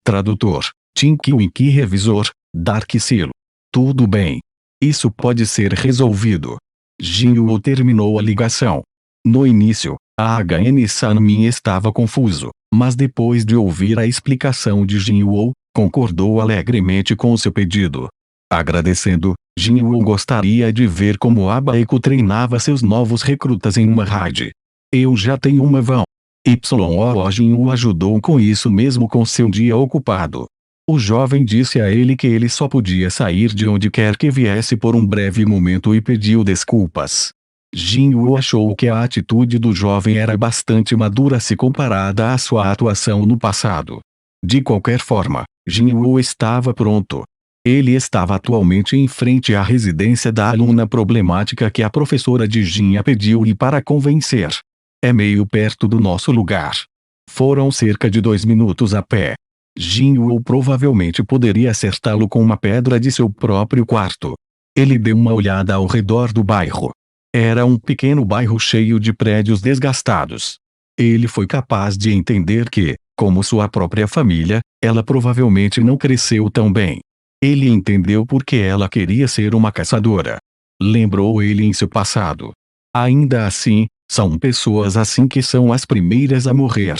Tradutor, Tinky Winky. Revisor, Dark Silo. Tudo bem. Isso pode ser resolvido. Jin-Woo terminou a ligação. No início, a HN Sanmin estava confuso, mas depois de ouvir a explicação de Jin-Woo, concordou alegremente com seu pedido. Agradecendo, Jin-Woo gostaria de ver como a Baeko treinava seus novos recrutas em uma raid. Eu já tenho uma van. Jin-Woo ajudou com isso mesmo com seu dia ocupado. O jovem disse a ele que ele só podia sair de onde quer que viesse por um breve momento e pediu desculpas. Jin-Woo achou que a atitude do jovem era bastante madura se comparada à sua atuação no passado. De qualquer forma, Jin-Woo estava pronto. Ele estava atualmente em frente à residência da aluna problemática que a professora de Jinha pediu-lhe para convencer. É meio perto do nosso lugar. Foram cerca de 2 minutos a pé. Jin-Woo provavelmente poderia acertá-lo com uma pedra de seu próprio quarto. Ele deu uma olhada ao redor do bairro. Era um pequeno bairro cheio de prédios desgastados. Ele foi capaz de entender que, como sua própria família, ela provavelmente não cresceu tão bem. Ele entendeu por que ela queria ser uma caçadora. Lembrou ele em seu passado. Ainda assim, são pessoas assim que são as primeiras a morrer.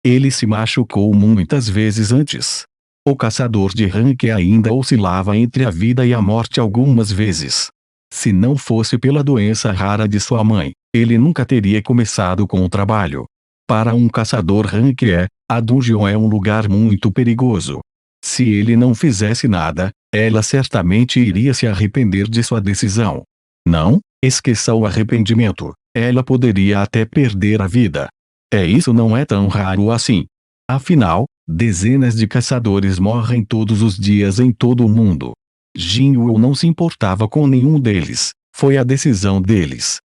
Ele se machucou muitas vezes antes. O caçador de rank ainda oscilava entre a vida e a morte algumas vezes. Se não fosse pela doença rara de sua mãe, ele nunca teria começado com o trabalho. Para um caçador rank a dungeon é um lugar muito perigoso. Se ele não fizesse nada, ela certamente iria se arrepender de sua decisão. Não, esqueça o arrependimento. Ela poderia até perder a vida. Isso não é tão raro assim. Afinal, dezenas de caçadores morrem todos os dias em todo o mundo. Jin-Woo não se importava com nenhum deles. Foi a decisão deles.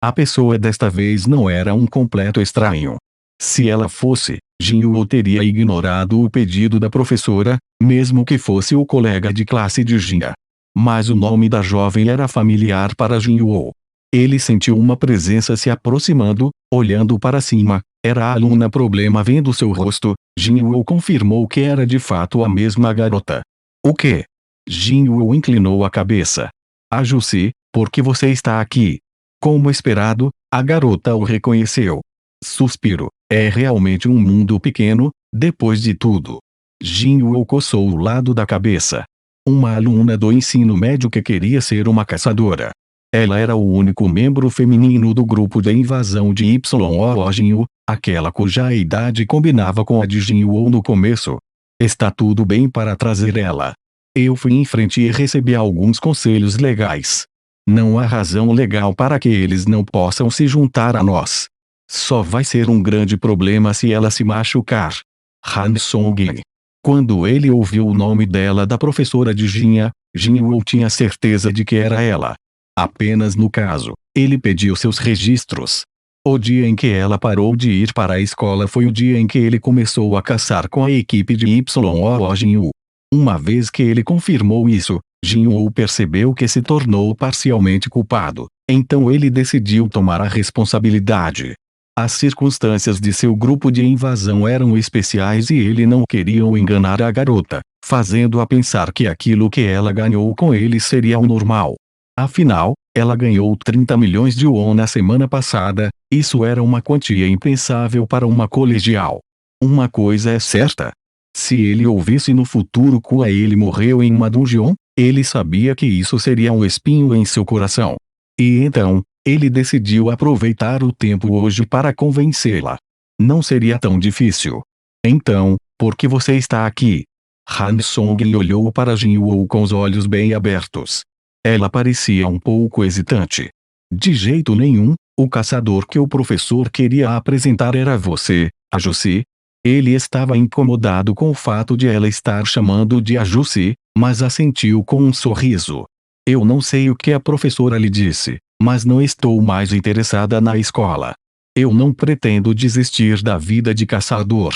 A pessoa desta vez não era um completo estranho. Se ela fosse, Jin-Woo teria ignorado o pedido da professora, mesmo que fosse o colega de classe de Jinha. Mas o nome da jovem era familiar para Jin-Woo. Ele sentiu uma presença se aproximando, olhando para cima. Era a aluna problema vendo seu rosto. Jin-Woo confirmou que era de fato a mesma garota. O quê? Jin-Woo inclinou a cabeça. A Jussi, por que você está aqui? Como esperado, a garota o reconheceu. Suspiro. É realmente um mundo pequeno, depois de tudo. Jin-Woo coçou o lado da cabeça. Uma aluna do ensino médio que queria ser uma caçadora. Ela era o único membro feminino do grupo de invasão de Jin-Woo, aquela cuja idade combinava com a de Jin-Woo no começo. Está tudo bem para trazer ela. Eu fui em frente e recebi alguns conselhos legais. Não há razão legal para que eles não possam se juntar a nós. Só vai ser um grande problema se ela se machucar. Han Song. Quando ele ouviu o nome dela da professora de Jinha, Jin-Woo tinha certeza de que era ela. Apenas no caso, ele pediu seus registros. O dia em que ela parou de ir para a escola foi o dia em que ele começou a caçar com a equipe de Jin-Woo. Uma vez que ele confirmou isso, Jin-Woo percebeu que se tornou parcialmente culpado. Então ele decidiu tomar a responsabilidade. As circunstâncias de seu grupo de invasão eram especiais e ele não queria enganar a garota, fazendo-a pensar que aquilo que ela ganhou com ele seria o normal. Afinal, ela ganhou 30 milhões de won na semana passada. Isso era uma quantia impensável para uma colegial. Uma coisa é certa. Se ele ouvisse no futuro que ele morreu em uma dungeon, ele sabia que isso seria um espinho em seu coração. E então, ele decidiu aproveitar o tempo hoje para convencê-la. Não seria tão difícil. Então, por que você está aqui? Han Song olhou para Jin-Woo com os olhos bem abertos. Ela parecia um pouco hesitante. De jeito nenhum, o caçador que o professor queria apresentar era você, a Jussi. Ele estava incomodado com o fato de ela estar chamando de a Jussi, mas assentiu com um sorriso. Eu não sei o que a professora lhe disse, mas não estou mais interessada na escola. Eu não pretendo desistir da vida de caçador.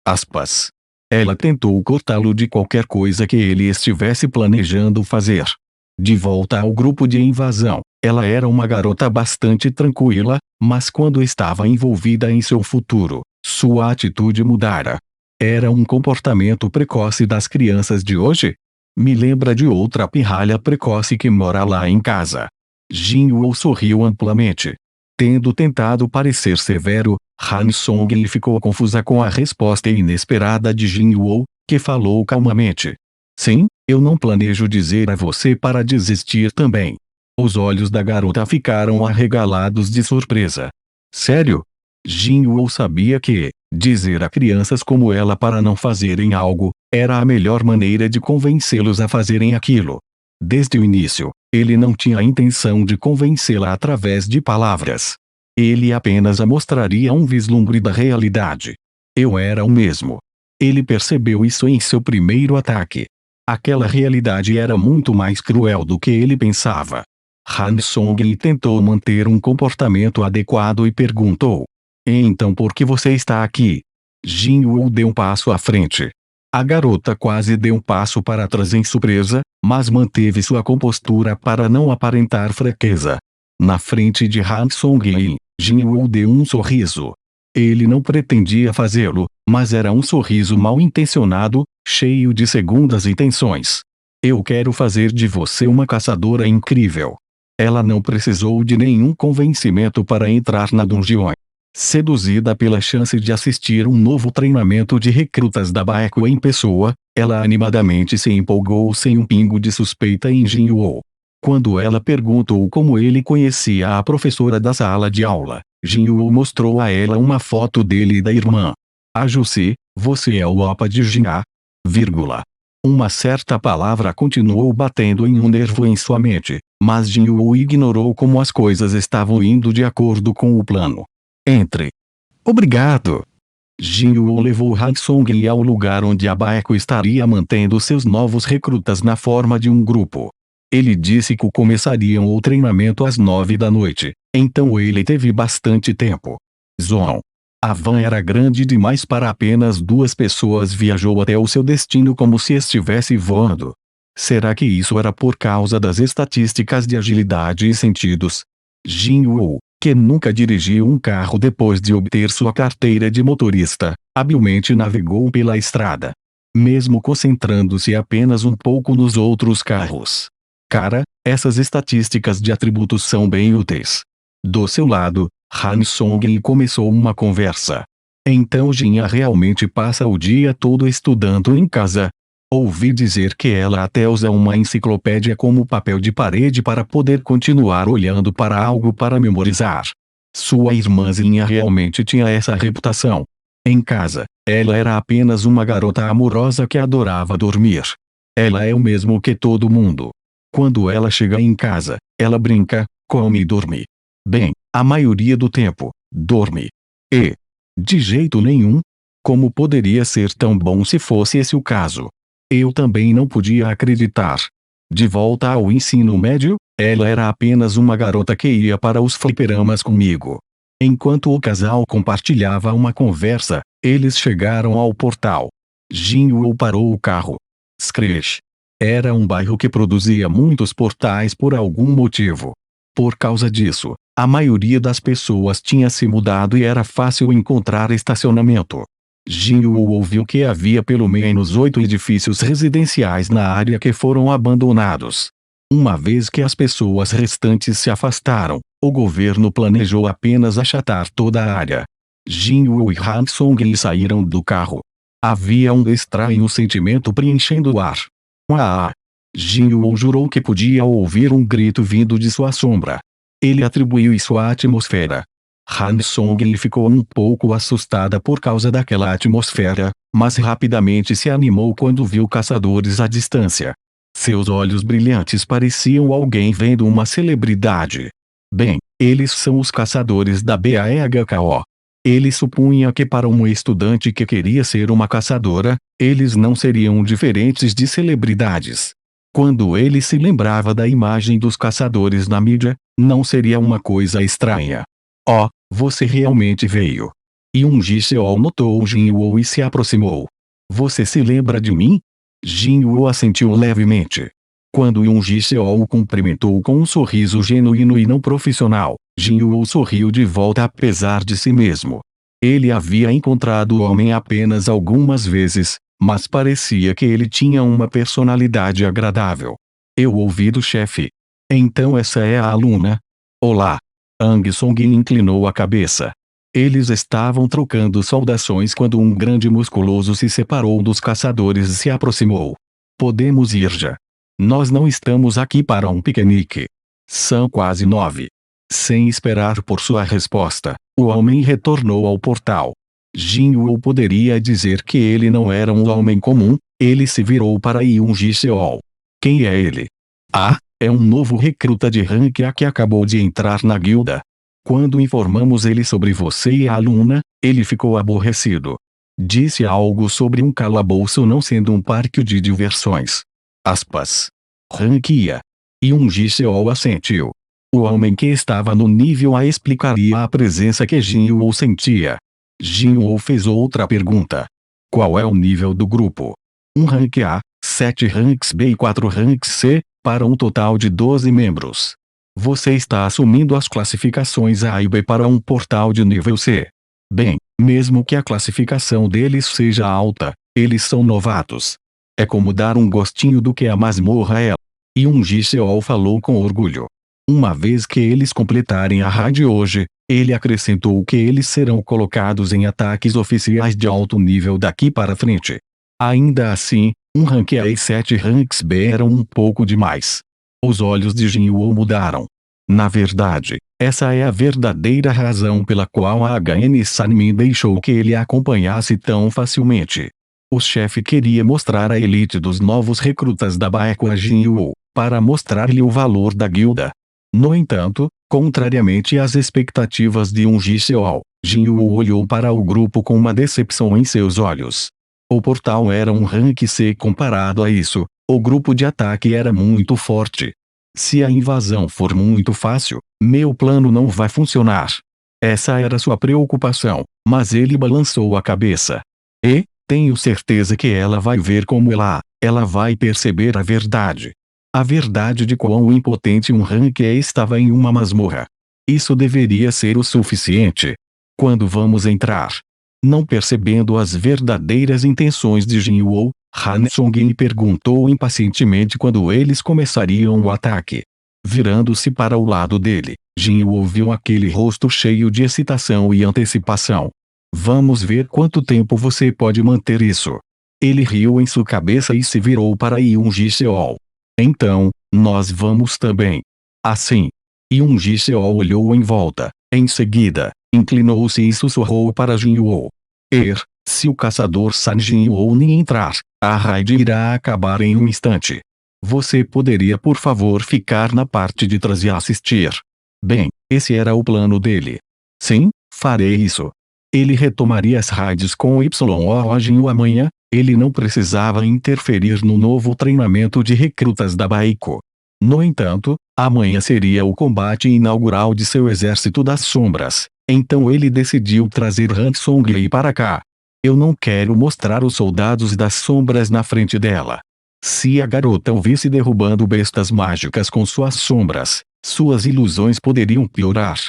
Aspas. Ela tentou cortá-lo de qualquer coisa que ele estivesse planejando fazer. De volta ao grupo de invasão, ela era uma garota bastante tranquila, mas quando estava envolvida em seu futuro, sua atitude mudara. Era um comportamento precoce das crianças de hoje? Me lembra de outra pirralha precoce que mora lá em casa. Jin-Woo sorriu amplamente. Tendo tentado parecer severo, Han Song ficou confusa com a resposta inesperada de Jin-Woo, que falou calmamente. Sim, eu não planejo dizer a você para desistir também. Os olhos da garota ficaram arregalados de surpresa. Sério? Jin-Woo sabia que dizer a crianças como ela para não fazerem algo era a melhor maneira de convencê-los a fazerem aquilo. Desde o início, ele não tinha a intenção de convencê-la através de palavras. Ele apenas a mostraria um vislumbre da realidade. Eu era o mesmo. Ele percebeu isso em seu primeiro ataque. Aquela realidade era muito mais cruel do que ele pensava. Han Song tentou manter um comportamento adequado e perguntou. Então por que você está aqui? Jin-Woo deu um passo à frente. A garota quase deu um passo para trás em surpresa, mas manteve sua compostura para não aparentar fraqueza. Na frente de Han Song-in, Jin-Woo deu um sorriso. Ele não pretendia fazê-lo, mas era um sorriso mal intencionado, cheio de segundas intenções. Eu quero fazer de você uma caçadora incrível. Ela não precisou de nenhum convencimento para entrar na dungeon. Seduzida pela chance de assistir um novo treinamento de recrutas da Baekko em pessoa, ela animadamente se empolgou sem um pingo de suspeita em Jin-Woo. Quando ela perguntou como ele conhecia a professora da sala de aula, Jin-Woo mostrou a ela uma foto dele e da irmã. Ajusi, você é o opa de Jin-A? Uma certa palavra continuou batendo em um nervo em sua mente, mas Jin-Woo ignorou como as coisas estavam indo de acordo com o plano. Entre. Obrigado. Jin-Woo levou Han Song ao lugar onde a Baekko estaria mantendo seus novos recrutas na forma de um grupo. Ele disse que começariam o treinamento às 9 da noite, então ele teve bastante tempo. Zon. A van era grande demais para apenas 2 pessoas. Viajou até o seu destino como se estivesse voando. Será que isso era por causa das estatísticas de agilidade e sentidos? Jin-Woo, que nunca dirigiu um carro depois de obter sua carteira de motorista, habilmente navegou pela estrada. Mesmo concentrando-se apenas um pouco nos outros carros. Cara, essas estatísticas de atributos são bem úteis. Do seu lado, Han Song começou uma conversa. Então Jin-A realmente passa o dia todo estudando em casa? Ouvi dizer que ela até usa uma enciclopédia como papel de parede para poder continuar olhando para algo para memorizar. Sua irmãzinha realmente tinha essa reputação. Em casa, ela era apenas uma garota amorosa que adorava dormir. Ela é o mesmo que todo mundo. Quando ela chega em casa, ela brinca, come e dorme. Bem, a maioria do tempo, dorme. E, de jeito nenhum, como poderia ser tão bom se fosse esse o caso? Eu também não podia acreditar. De volta ao ensino médio, ela era apenas uma garota que ia para os fliperamas comigo. Enquanto o casal compartilhava uma conversa, eles chegaram ao portal. Jin-Woo parou o carro. Scratch. Era um bairro que produzia muitos portais por algum motivo. Por causa disso, a maioria das pessoas tinha se mudado e era fácil encontrar estacionamento. Jin-Woo ouviu que havia pelo menos 8 edifícios residenciais na área que foram abandonados. Uma vez que as pessoas restantes se afastaram, o governo planejou apenas achatar toda a área. Jin-Woo e Han Song saíram do carro. Havia um estranho sentimento preenchendo o ar. Ah! Jin-Woo jurou que podia ouvir um grito vindo de sua sombra. Ele atribuiu isso à atmosfera. Han Song ficou um pouco assustada por causa daquela atmosfera, mas rapidamente se animou quando viu caçadores à distância. Seus olhos brilhantes pareciam alguém vendo uma celebridade. Bem, eles são os caçadores da BAEHKO. Ele supunha que para um estudante que queria ser uma caçadora, eles não seriam diferentes de celebridades. Quando ele se lembrava da imagem dos caçadores na mídia, não seria uma coisa estranha. Oh, você realmente veio. Yoon Ji-seol notou Jin-Woo e se aproximou. Você se lembra de mim? Jin-Woo assentiu levemente. Quando Yoon Ji-seol o cumprimentou com um sorriso genuíno e não profissional, Jin-Woo sorriu de volta apesar de si mesmo. Ele havia encontrado o homem apenas algumas vezes, mas parecia que ele tinha uma personalidade agradável. Eu ouvi do chefe. Então essa é a aluna? Olá. Ang Song inclinou a cabeça. Eles estavam trocando saudações quando um grande musculoso se separou dos caçadores e se aproximou. Podemos ir já. Nós não estamos aqui para um piquenique. São quase 9. Sem esperar por sua resposta, o homem retornou ao portal. Jin-Woo poderia dizer que ele não era um homem comum. Ele se virou para Yoon Ji-seol. Quem é ele? Ah, é um novo recruta de rank A que acabou de entrar na guilda. Quando informamos ele sobre você e a aluna, ele ficou aborrecido. Disse algo sobre um calabouço não sendo um parque de diversões. Aspas. Rank A. Yoon Ji-seol assentiu. O homem que estava no nível A explicaria a presença que Jin-Woo sentia. Jin-Woo fez outra pergunta. Qual é o nível do grupo? Um rank A, 7 ranks B e 4 ranks C, para um total de 12 membros. Você está assumindo as classificações A e B para um portal de nível C. Bem, mesmo que a classificação deles seja alta, eles são novatos. É como dar um gostinho do que a masmorra é. Yoon Ji-seol falou com orgulho. Uma vez que eles completarem a raid hoje, ele acrescentou que eles serão colocados em ataques oficiais de alto nível daqui para frente. Ainda assim, um rank A e 7 ranks B eram um pouco demais. Os olhos de Jin-Woo mudaram. Na verdade, essa é a verdadeira razão pela qual a HN Sanmin deixou que ele acompanhasse tão facilmente. O chefe queria mostrar a elite dos novos recrutas da Baeco a Jin-Woo, para mostrar-lhe o valor da guilda. No entanto, contrariamente às expectativas de Yoon Ji-seol, Jin-Woo olhou para o grupo com uma decepção em seus olhos. O portal era um rank C comparado a isso, o grupo de ataque era muito forte. Se a invasão for muito fácil, meu plano não vai funcionar. Essa era sua preocupação, mas ele balançou a cabeça. E, tenho certeza que ela vai ver como ela vai perceber a verdade. A verdade de quão impotente um rank E estava em uma masmorra. Isso deveria ser o suficiente. Quando vamos entrar? Não percebendo as verdadeiras intenções de Jin-Woo, Han Song perguntou impacientemente quando eles começariam o ataque. Virando-se para o lado dele, Jin-Woo viu aquele rosto cheio de excitação e antecipação. Vamos ver quanto tempo você pode manter isso. Ele riu em sua cabeça e se virou para Yoon Ji-seol. Então, nós vamos também. Assim. Yoon Ji-seol olhou em volta. Em seguida, inclinou-se e sussurrou para Jin-Woo. Se o caçador San Jin-Woo nem entrar, a raid irá acabar em um instante. Você poderia por favor ficar na parte de trás e assistir. Bem, esse era o plano dele. Sim, farei isso. Ele retomaria as raids com YO Jin-Woo amanhã. Ele não precisava interferir no novo treinamento de recrutas da Baeco. No entanto, amanhã seria o combate inaugural de seu exército das sombras, então ele decidiu trazer Han Song-hye para cá. Eu não quero mostrar os soldados das sombras na frente dela. Se a garota o visse derrubando bestas mágicas com suas sombras, suas ilusões poderiam piorar.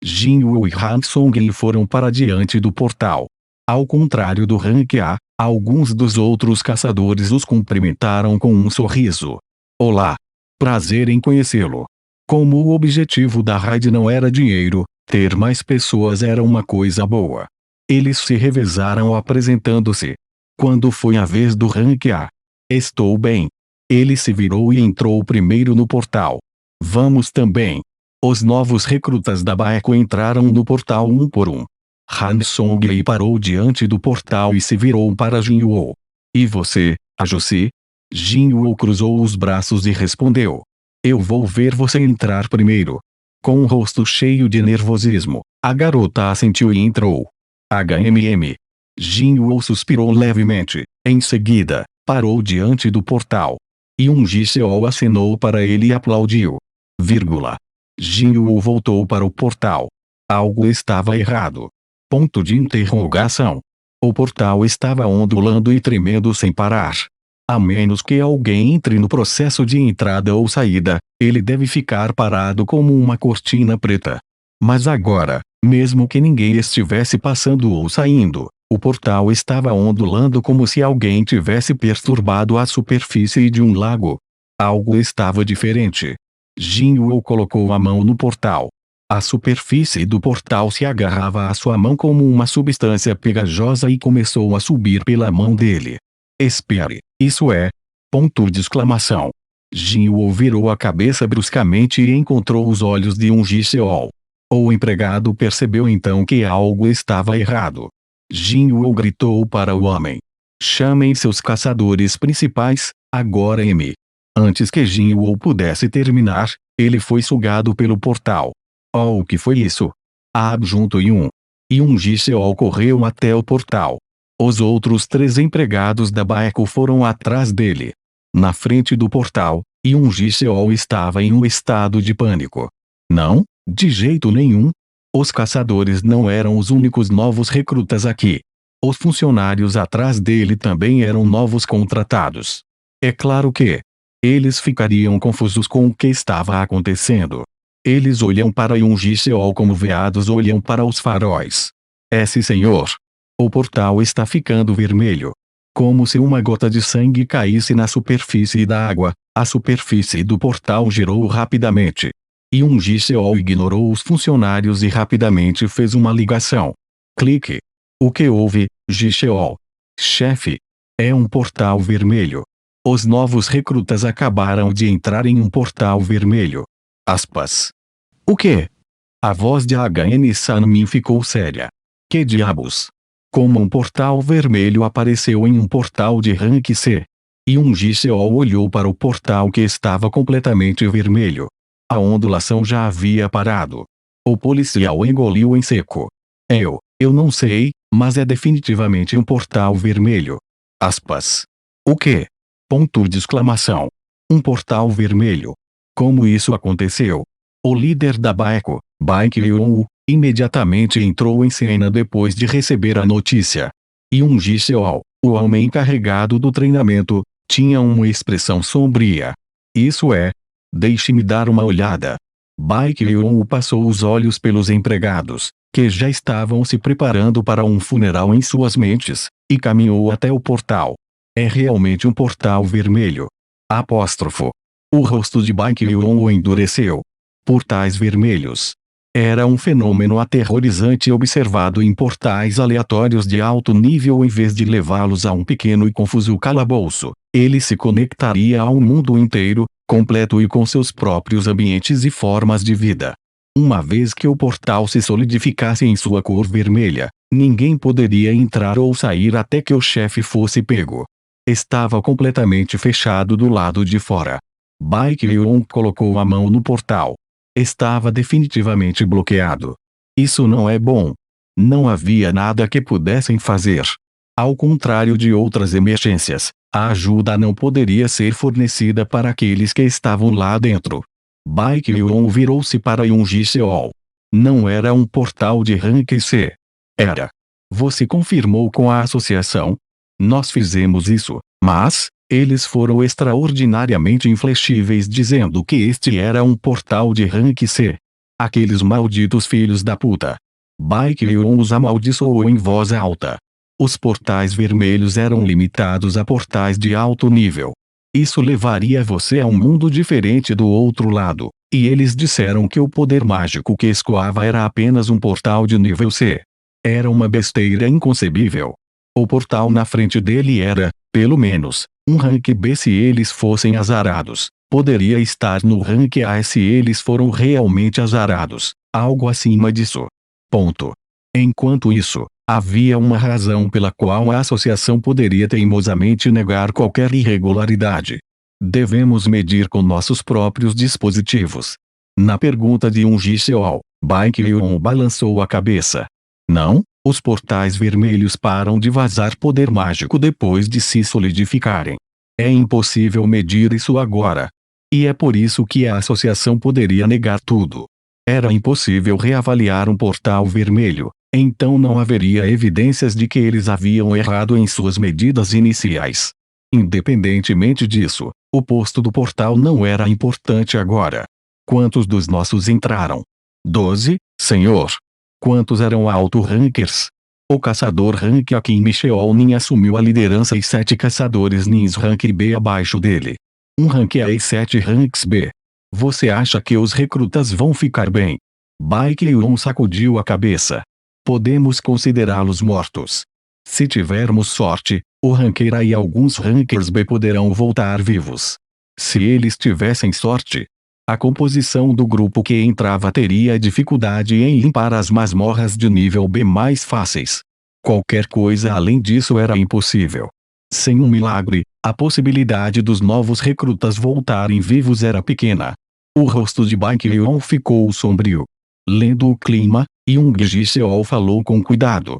Jin-Woo e Han Song-hye foram para diante do portal. Ao contrário do rank A, alguns dos outros caçadores os cumprimentaram com um sorriso. Olá. Prazer em conhecê-lo. Como o objetivo da raid não era dinheiro, ter mais pessoas era uma coisa boa. Eles se revezaram apresentando-se. Quando foi a vez do rank A? Estou bem. Ele se virou e entrou primeiro no portal. Vamos também. Os novos recrutas da Baeco entraram no portal um por um. Han Song-hye parou diante do portal e se virou para Jin-Woo. E você, Ajusi? Jin-Woo cruzou os braços e respondeu. Eu vou ver você entrar primeiro. Com um rosto cheio de nervosismo, a garota assentiu e entrou. HMM. Jin-Woo suspirou levemente, em seguida, parou diante do portal. Yoon Ji-seol acenou para ele e aplaudiu. Jin-Woo voltou para o portal. Algo estava errado. Ponto de interrogação. O portal estava ondulando e tremendo sem parar. A menos que alguém entre no processo de entrada ou saída, ele deve ficar parado como uma cortina preta. Mas agora, Mesmo que ninguém estivesse passando ou saindo, o portal estava ondulando como se alguém tivesse perturbado a superfície de um lago. Algo estava diferente. Jinwoo colocou a mão no portal. A superfície do portal se agarrava à sua mão como uma substância pegajosa e começou a subir pela mão dele. Espere, isso é... Ponto de exclamação. Jinwoo virou a cabeça bruscamente e encontrou os olhos de Ji-seol. O empregado percebeu então que algo estava errado. Jinwoo gritou para o homem. Chamem seus caçadores principais, agora M. Antes que Jinwoo pudesse terminar, ele foi sugado pelo portal. Oh, o que foi isso? Junto Ji-seol correu até o portal. Os outros 3 empregados da Baeco foram atrás dele. Na frente do portal, Ji-seol estava em um estado de pânico. Não, de jeito nenhum. Os caçadores não eram os únicos novos recrutas aqui. Os funcionários atrás dele também eram novos contratados. É claro que eles ficariam confusos com o que estava acontecendo. Eles olham para Ji-seol como veados olham para os faróis. Esse senhor. O portal está ficando vermelho. Como se uma gota de sangue caísse na superfície da água, a superfície do portal girou rapidamente. Ji-seol ignorou os funcionários e rapidamente fez uma ligação. Clique. O que houve, Ji-seol? Chefe. É um portal vermelho. Os novos recrutas acabaram de entrar em um portal vermelho. Aspas. O quê? A voz de HN Sanmin ficou séria. Que diabos? Como um portal vermelho apareceu em um portal de rank C? Ji-seol olhou para o portal que estava completamente vermelho. A ondulação já havia parado. O policial engoliu em seco. Eu não sei, mas é definitivamente um portal vermelho. Aspas. O quê? Ponto de exclamação. Um portal vermelho. Como isso aconteceu? O líder da Baeco, Baek Hyun-woo, imediatamente entrou em cena depois de receber a notícia. Ji-seol, o homem encarregado do treinamento, tinha uma expressão sombria. Isso é. Deixe-me dar uma olhada. Baek Hyun-woo passou os olhos pelos empregados, que já estavam se preparando para um funeral em suas mentes, e caminhou até o portal. É realmente um portal vermelho. Apóstrofo. O rosto de Baek Hyun-woo endureceu. Portais vermelhos. Era um fenômeno aterrorizante observado em portais aleatórios de alto nível em vez de levá-los a um pequeno e confuso calabouço. Ele se conectaria ao mundo inteiro, completo e com seus próprios ambientes e formas de vida. Uma vez que o portal se solidificasse em sua cor vermelha, ninguém poderia entrar ou sair até que o chefe fosse pego. Estava completamente fechado do lado de fora. Baek Hyun colocou a mão no portal. Estava definitivamente bloqueado. Isso não é bom. Não havia nada que pudessem fazer. Ao contrário de outras emergências, a ajuda não poderia ser fornecida para aqueles que estavam lá dentro. Baek Hyun virou-se para Ji-seol. Não era um portal de rank C. Era. Você confirmou com a associação? Nós fizemos isso, mas eles foram extraordinariamente inflexíveis dizendo que este era um portal de rank C. Aqueles malditos filhos da puta. Baek Hyun os amaldiçoou em voz alta. Os portais vermelhos eram limitados a portais de alto nível. Isso levaria você a um mundo diferente do outro lado, e eles disseram que o poder mágico que escoava era apenas um portal de nível C. Era uma besteira inconcebível. O portal na frente dele era, pelo menos, um rank B se eles fossem azarados. Poderia estar no rank A se eles foram realmente azarados, algo acima disso. Ponto. Enquanto isso, havia uma razão pela qual a associação poderia teimosamente negar qualquer irregularidade. Devemos medir com nossos próprios dispositivos. Na pergunta de Ji-seol, Baek Hyun balançou a cabeça. Não, os portais vermelhos param de vazar poder mágico depois de se solidificarem. É impossível medir isso agora. E é por isso que a associação poderia negar tudo. Era impossível reavaliar um portal vermelho, então não haveria evidências de que eles haviam errado em suas medidas iniciais. Independentemente disso, o posto do portal não era importante agora. Quantos dos nossos entraram? 12, senhor. Quantos eram alto-rankers? O caçador rank A Kim Micheol Nin assumiu a liderança e 7 caçadores Nins rank B abaixo dele. Um rank A e 7 ranks B. Você acha que os recrutas vão ficar bem? Baekhyun sacudiu a cabeça. Podemos considerá-los mortos. Se tivermos sorte, o ranker A e alguns rankers B poderão voltar vivos. Se eles tivessem sorte, a composição do grupo que entrava teria dificuldade em limpar as masmorras de nível B mais fáceis. Qualquer coisa além disso era impossível. Sem um milagre, a possibilidade dos novos recrutas voltarem vivos era pequena. O rosto de Baekhyun ficou sombrio. Lendo o clima, Young Ji-seol falou com cuidado.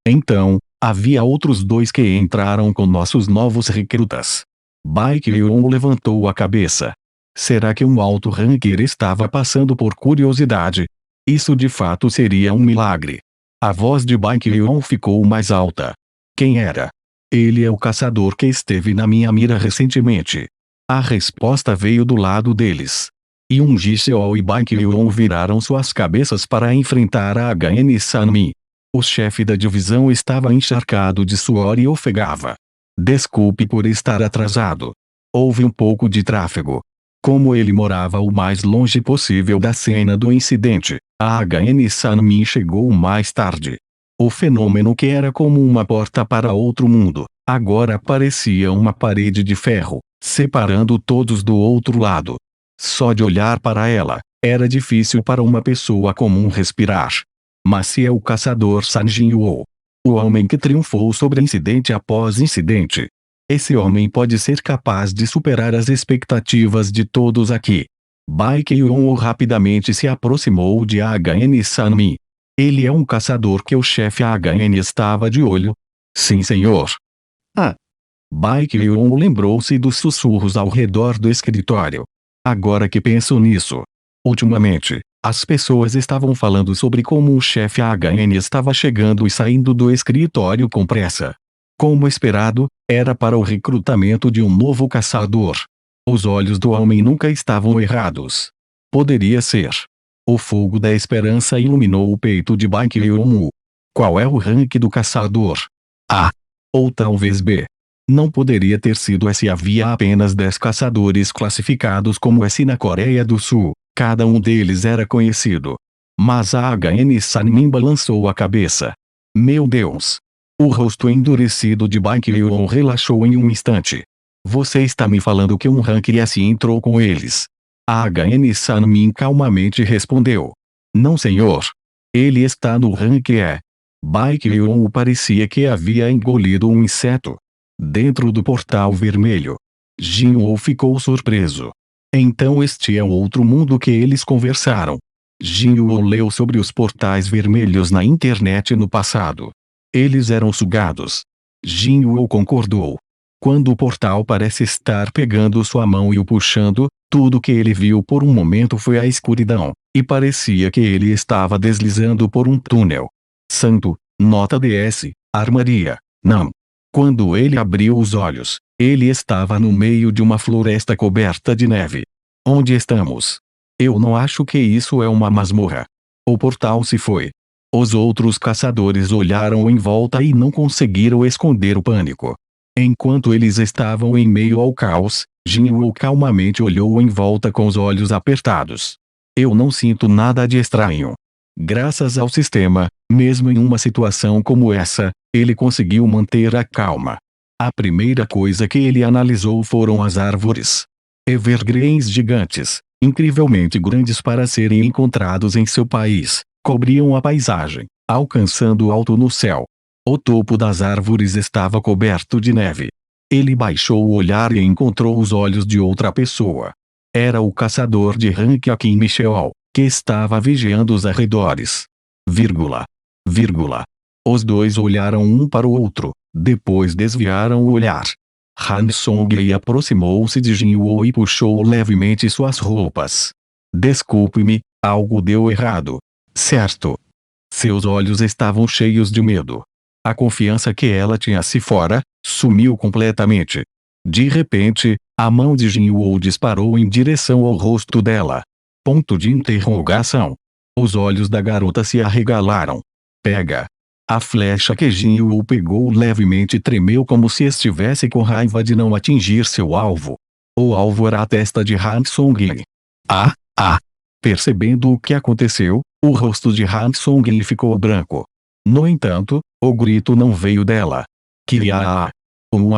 Então, havia outros 2 que entraram com nossos novos recrutas. Baekhyun levantou a cabeça. Será que um alto ranker estava passando por curiosidade? Isso de fato seria um milagre. A voz de Baekhyun ficou mais alta. Quem era? Ele é o caçador que esteve na minha mira recentemente. A resposta veio do lado deles. Young Ji-seol e Baekhyun viraram suas cabeças para enfrentar a HN Sanmi. O chefe da divisão estava encharcado de suor e ofegava. Desculpe por estar atrasado. Houve um pouco de tráfego. Como ele morava o mais longe possível da cena do incidente, a HN Sanmin chegou mais tarde. O fenômeno que era como uma porta para outro mundo, agora parecia uma parede de ferro, separando todos do outro lado. Só de olhar para ela, era difícil para uma pessoa comum respirar. Mas se é o caçador San Jinwoo, o homem que triunfou sobre incidente após incidente, esse homem pode ser capaz de superar as expectativas de todos aqui. Baekhyun rapidamente se aproximou de HN Sanmi. Ele é um caçador que o chefe HN estava de olho? Sim, senhor. Baekhyun lembrou-se dos sussurros ao redor do escritório. Agora que penso nisso. Ultimamente, as pessoas estavam falando sobre como o chefe HN estava chegando e saindo do escritório com pressa. Como esperado, era para o recrutamento de um novo caçador. Os olhos do homem nunca estavam errados. Poderia ser. O fogo da esperança iluminou o peito de Baekhyun. Qual é o rank do caçador? A. Ou talvez B. Não poderia ter sido S. Havia apenas 10 caçadores classificados como S na Coreia do Sul. Cada um deles era conhecido. Mas a HN Sanmin balançou a cabeça. Meu Deus! O rosto endurecido de Baekhyun relaxou em um instante. Você está me falando que um rank S entrou com eles? A HN Sanmin calmamente respondeu. Não, senhor. Ele está no rank E. Baekhyun parecia que havia engolido um inseto. Dentro do portal vermelho. Jinwoo ficou surpreso. Então este é o outro mundo que eles conversaram. Jinwoo leu sobre os portais vermelhos na internet no passado. Eles eram sugados. Jinwoo concordou. Quando o portal parece estar pegando sua mão e o puxando, tudo que ele viu por um momento foi a escuridão, e parecia que ele estava deslizando por um túnel. Santo, nota DS, armaria, não. Quando ele abriu os olhos, ele estava no meio de uma floresta coberta de neve. Onde estamos? Eu não acho que isso é uma masmorra. O portal se foi. Os outros caçadores olharam em volta e não conseguiram esconder o pânico. Enquanto eles estavam em meio ao caos, Jinwoo calmamente olhou em volta com os olhos apertados. Eu não sinto nada de estranho. Graças ao sistema, mesmo em uma situação como essa, ele conseguiu manter a calma. A primeira coisa que ele analisou foram as árvores. Evergreens gigantes, incrivelmente grandes para serem encontrados em seu país, cobriam a paisagem, alcançando alto no céu. O topo das árvores estava coberto de neve. Ele baixou o olhar e encontrou os olhos de outra pessoa. Era o caçador de rank A Kim Micheol, que estava vigiando os arredores. Os dois olharam um para o outro, depois desviaram o olhar. Han Song-hye aproximou-se de Jinwoo e puxou levemente suas roupas. Desculpe-me, algo deu errado. Certo. Seus olhos estavam cheios de medo. A confiança que ela tinha se fora, sumiu completamente. De repente, a mão de Jinwoo disparou em direção ao rosto dela. Ponto de interrogação. Os olhos da garota se arregalaram. Pega! A flecha que Jinwoo pegou levemente tremeu como se estivesse com raiva de não atingir seu alvo. O alvo era a testa de Han Song-in. Ah! Ah! Percebendo o que aconteceu, o rosto de Han Song-in ficou branco. No entanto, o grito não veio dela. Kiaa!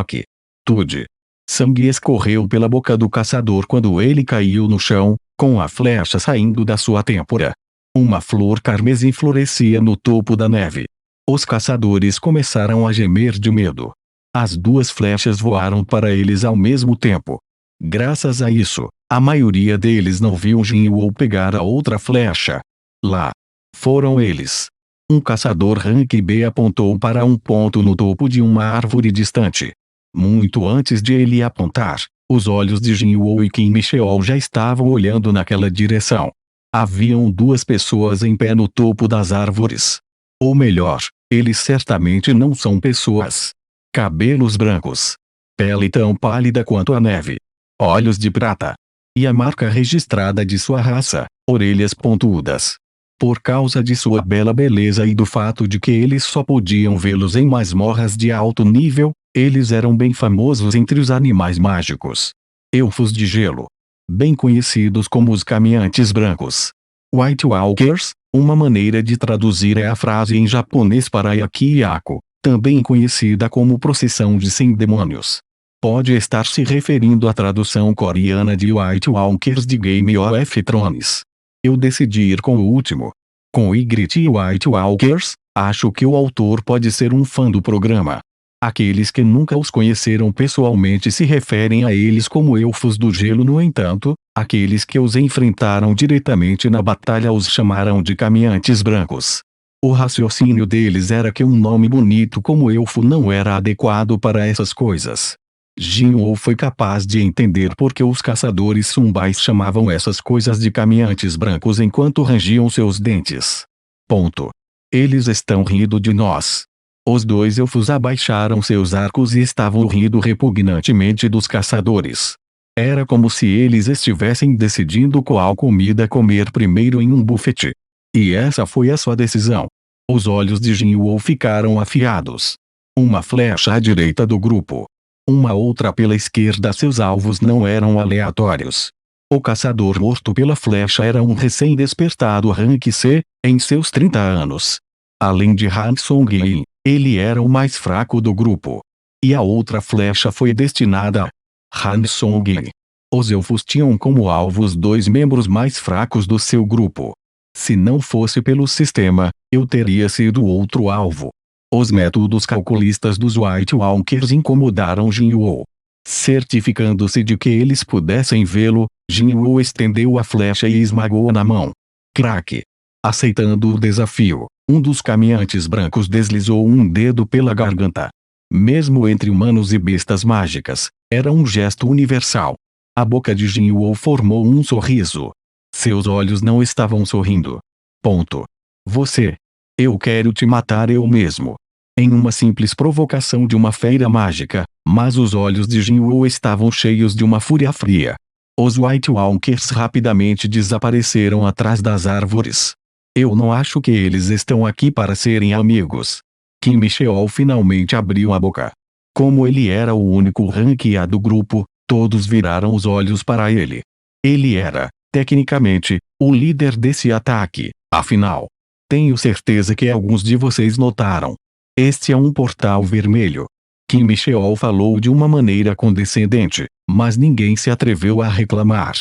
Aqui! Tude! Sangue escorreu pela boca do caçador quando ele caiu no chão, com a flecha saindo da sua têmpora. Uma flor carmesim florescia no topo da neve. Os caçadores começaram a gemer de medo. As duas flechas voaram para eles ao mesmo tempo. Graças a isso, a maioria deles não viu Jinwoo pegar a outra flecha. Lá foram eles. Um caçador Rank B apontou para um ponto no topo de uma árvore distante. Muito antes de ele apontar, os olhos de Jinwoo e Kim Micheol já estavam olhando naquela direção. Haviam duas pessoas em pé no topo das árvores. Ou melhor, eles certamente não são pessoas. Cabelos brancos. Pele tão pálida quanto a neve. Olhos de prata. E a marca registrada de sua raça, orelhas pontudas. Por causa de sua bela beleza e do fato de que eles só podiam vê-los em masmorras de alto nível, eles eram bem famosos entre os animais mágicos. Elfos de gelo. Bem conhecidos como os caminhantes brancos. White Walkers, uma maneira de traduzir é a frase em japonês para Yakiyaku, também conhecida como procissão de 100 demônios. Pode estar se referindo à tradução coreana de White Walkers de Game of Thrones. Eu decidi ir com o último. Com Ygritte e White Walkers, acho que o autor pode ser um fã do programa. Aqueles que nunca os conheceram pessoalmente se referem a eles como elfos do gelo. No entanto, aqueles que os enfrentaram diretamente na batalha os chamaram de caminhantes brancos. O raciocínio deles era que um nome bonito como elfo não era adequado para essas coisas. Jinwoo foi capaz de entender por que os caçadores sumbais chamavam essas coisas de caminhantes brancos enquanto rangiam seus dentes. Ponto. Eles estão rindo de nós. Os dois elfos abaixaram seus arcos e estavam rindo repugnantemente dos caçadores. Era como se eles estivessem decidindo qual comida comer primeiro em um buffet. E essa foi a sua decisão. Os olhos de Jinwoo ficaram afiados. Uma flecha à direita do grupo. Uma outra pela esquerda. Seus alvos não eram aleatórios. O caçador morto pela flecha era um recém-despertado Rank C, em seus 30 anos. Além de Han Song-in, ele era o mais fraco do grupo. E a outra flecha foi destinada a Han Song-in. Os elfos tinham como alvos dois membros mais fracos do seu grupo. Se não fosse pelo sistema, eu teria sido outro alvo. Os métodos calculistas dos White Walkers incomodaram Jinwoo. Certificando-se de que eles pudessem vê-lo, Jinwoo estendeu a flecha e esmagou-a na mão. Craque! Aceitando o desafio, um dos caminhantes brancos deslizou um dedo pela garganta. Mesmo entre humanos e bestas mágicas, era um gesto universal. A boca de Jinwoo formou um sorriso. Seus olhos não estavam sorrindo. Ponto. Você. Eu quero te matar eu mesmo. Em uma simples provocação de uma feira mágica, mas os olhos de Jinwoo estavam cheios de uma fúria fria. Os White Walkers rapidamente desapareceram atrás das árvores. Eu não acho que eles estão aqui para serem amigos. Kim Micheol finalmente abriu a boca. Como ele era o único Rank A do grupo, todos viraram os olhos para ele. Ele era, tecnicamente, o líder desse ataque, afinal. Tenho certeza que alguns de vocês notaram. Este é um portal vermelho. Kim Micheol falou de uma maneira condescendente, mas ninguém se atreveu a reclamar.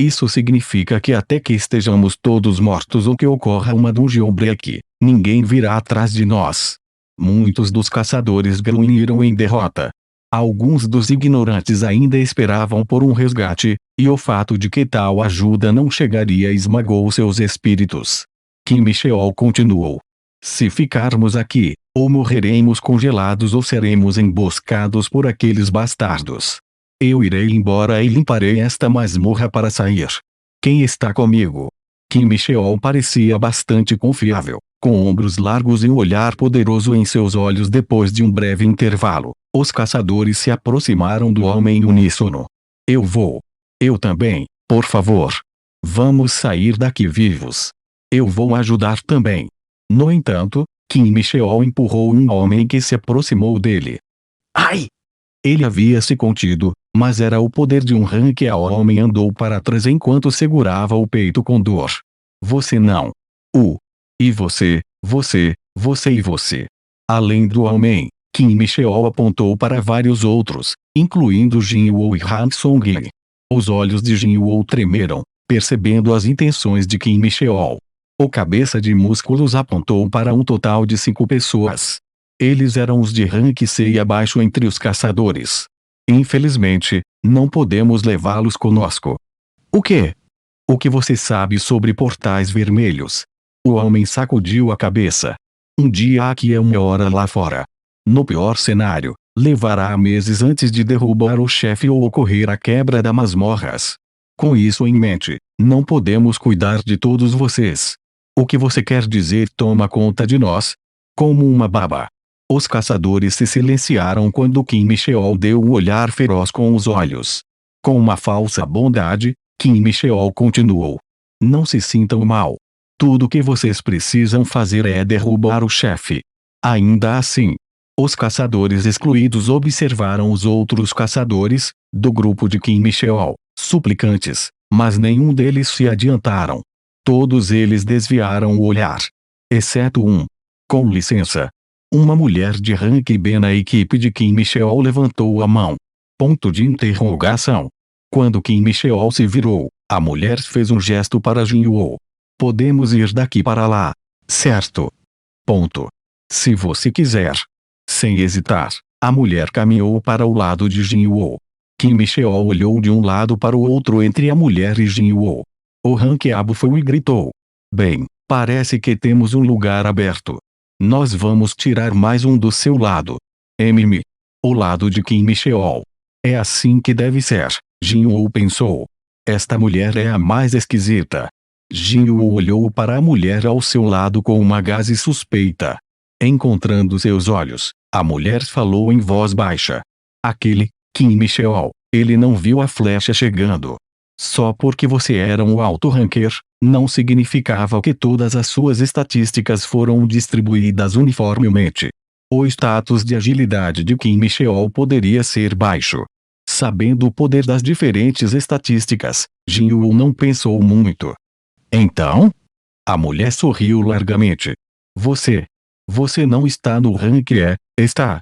Isso significa que até que estejamos todos mortos ou que ocorra uma dungeon break, ninguém virá atrás de nós. Muitos dos caçadores grunhiram em derrota. Alguns dos ignorantes ainda esperavam por um resgate, e o fato de que tal ajuda não chegaria esmagou seus espíritos. Kim Micheol continuou. Se ficarmos aqui, ou morreremos congelados ou seremos emboscados por aqueles bastardos. Eu irei embora e limparei esta masmorra para sair. Quem está comigo? Kim Micheol parecia bastante confiável, com ombros largos e um olhar poderoso em seus olhos. Depois de um breve intervalo, os caçadores se aproximaram do homem em uníssono. Eu vou. Eu também, por favor. Vamos sair daqui vivos. Eu vou ajudar também. No entanto, Kim Micheol empurrou um homem que se aproximou dele. Ai! Ele havia se contido, mas era o poder de um rank. O homem andou para trás enquanto segurava o peito com dor. Você não. E você e você. Além do homem, Kim Micheol apontou para vários outros, incluindo Jin Woo e Han Song-hye. Os olhos de Jin Woo tremeram, percebendo as intenções de Kim Micheol. O cabeça de músculos apontou para um total de 5 pessoas. Eles eram os de rank C e abaixo entre os caçadores. Infelizmente, não podemos levá-los conosco. O quê? O que você sabe sobre portais vermelhos? O homem sacudiu a cabeça. Um dia aqui é uma hora lá fora. No pior cenário, levará meses antes de derrubar o chefe ou ocorrer a quebra das masmorras. Com isso em mente, não podemos cuidar de todos vocês. O que você quer dizer toma conta de nós? Como uma baba. Os caçadores se silenciaram quando Kim Micheol deu um olhar feroz com os olhos. Com uma falsa bondade, Kim Micheol continuou. Não se sintam mal. Tudo o que vocês precisam fazer é derrubar o chefe. Ainda assim, os caçadores excluídos observaram os outros caçadores, do grupo de Kim Micheol, suplicantes, mas nenhum deles se adiantaram. Todos eles desviaram o olhar. Exceto um. Com licença. Uma mulher de rank B na equipe de Kim Micheol levantou a mão. Ponto de interrogação. Quando Kim Micheol se virou, a mulher fez um gesto para Jin Woo. Podemos ir daqui para lá. Certo. Ponto. Se você quiser. Sem hesitar, a mulher caminhou para o lado de Jin Woo. Kim Micheol olhou de um lado para o outro entre a mulher e Jin Woo. O ranqueado foi e gritou. Bem, parece que temos um lugar aberto. Nós vamos tirar mais um do seu lado. O lado de Kim Micheol. É assim que deve ser, Jin Woo pensou. Esta mulher é a mais esquisita. Jin Woo olhou para a mulher ao seu lado com uma gaze suspeita. Encontrando seus olhos, a mulher falou em voz baixa. Aquele, Kim Micheol, ele não viu a flecha chegando. Só porque você era um alto ranker, não significava que todas as suas estatísticas foram distribuídas uniformemente. O status de agilidade de Kim Micheol poderia ser baixo. Sabendo o poder das diferentes estatísticas, Jin Woo não pensou muito. Então? A mulher sorriu largamente. Você não está no rank E, está?